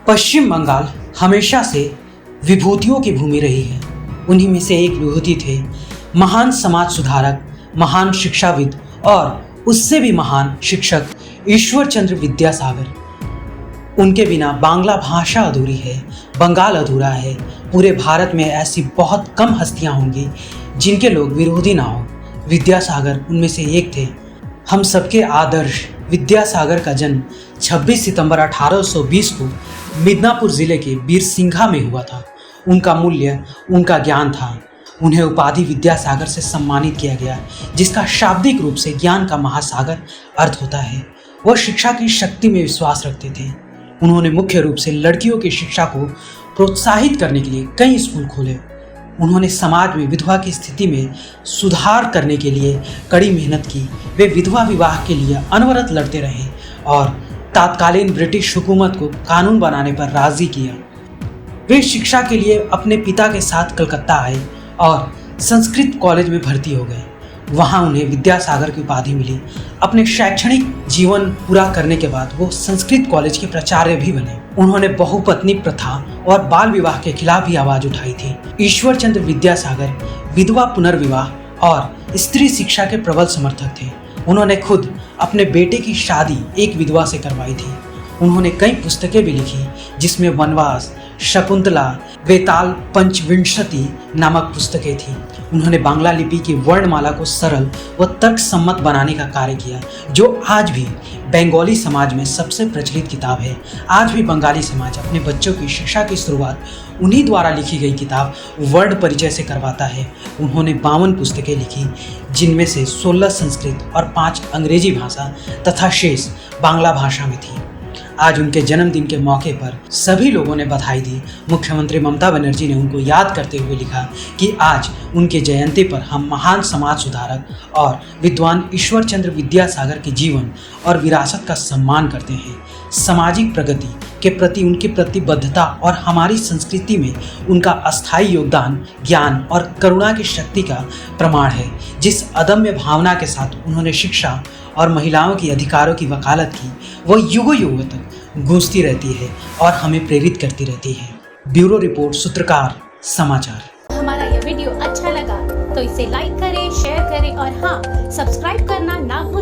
पश्चिम बंगाल हमेशा से विभूतियों की भूमि रही है। उन्हीं में से एक विभूति थे महान समाज सुधारक, महान शिक्षाविद और उससे भी महान शिक्षक ईश्वर चंद्र विद्यासागर। उनके बिना बांग्ला भाषा अधूरी है, बंगाल अधूरा है। पूरे भारत में ऐसी बहुत कम हस्तियां होंगी जिनके लोग विरोधी ना हो। विद्यासागर उनमें से एक थे। हम सबके आदर्श विद्यासागर का जन्म 26 सितंबर 1820 को मिदनापुर जिले के बीरसिंघा में हुआ था। उनका मूल्य उनका ज्ञान था। उन्हें उपाधि विद्यासागर से सम्मानित किया गया, जिसका शाब्दिक रूप से ज्ञान का महासागर अर्थ होता है। वह शिक्षा की शक्ति में विश्वास रखते थे। उन्होंने मुख्य रूप से लड़कियों की शिक्षा को प्रोत्साहित करने के लिए कई स्कूल खोले। उन्होंने समाज में विधवा की स्थिति में सुधार करने के लिए कड़ी मेहनत की। वे विधवा विवाह के लिए अनवरत लड़ते रहे और तत्कालीन ब्रिटिश हुकूमत को कानून बनाने पर राजी किया। वे शिक्षा के लिए अपने पिता के साथ कलकत्ता आए और संस्कृत कॉलेज में भर्ती हो गए। वहाँ उन्हें विद्यासागर की उपाधि मिली। अपने शैक्षणिक जीवन पूरा करने के बाद वो संस्कृत कॉलेज के प्राचार्य भी बने। उन्होंने बहुपत्नी प्रथा और बाल विवाह के खिलाफ भी आवाज उठाई थी। ईश्वर चंद्र विद्यासागर विधवा पुनर्विवाह और स्त्री शिक्षा के प्रबल समर्थक थे। उन्होंने खुद अपने बेटे की शादी एक विधवा से करवाई थी। उन्होंने कई पुस्तकें भी लिखी, जिसमें वनवास, शकुंतला, बेताल पंचविंशति नामक पुस्तकें थी। उन्होंने बांग्ला लिपि की वर्णमाला को सरल व तर्कसम्मत बनाने का कार्य किया, जो आज भी बंगाली समाज में सबसे प्रचलित किताब है। आज भी बंगाली समाज अपने बच्चों की शिक्षा की शुरुआत उन्हीं द्वारा लिखी गई किताब वर्ण परिचय से करवाता है। उन्होंने 52 पुस्तकें लिखी, जिनमें से 16 संस्कृत और 5 अंग्रेजी भाषा तथा शेष बांग्ला भाषा में थी। आज उनके जन्मदिन के मौके पर सभी लोगों ने बधाई दी। मुख्यमंत्री ममता बनर्जी ने उनको याद करते हुए लिखा कि आज उनके जयंती पर हम महान समाज सुधारक और विद्वान ईश्वर चंद्र विद्यासागर के जीवन और विरासत का सम्मान करते हैं। सामाजिक प्रगति के प्रति उनकी प्रतिबद्धता और हमारी संस्कृति में उनका अस्थायी योगदान ज्ञान और करुणा की शक्ति का प्रमाण है। जिस अदम्य भावना के साथ उन्होंने शिक्षा और महिलाओं के अधिकारों की वकालत की, वह युगों युगों तक गूंजती रहती है और हमें प्रेरित करती रहती है। ब्यूरो रिपोर्ट, सूत्रकार समाचार। हमारा यह वीडियो अच्छा लगा तो इसे लाइक करें, शेयर करें और हाँ, सब्सक्राइब करना ना भूलें।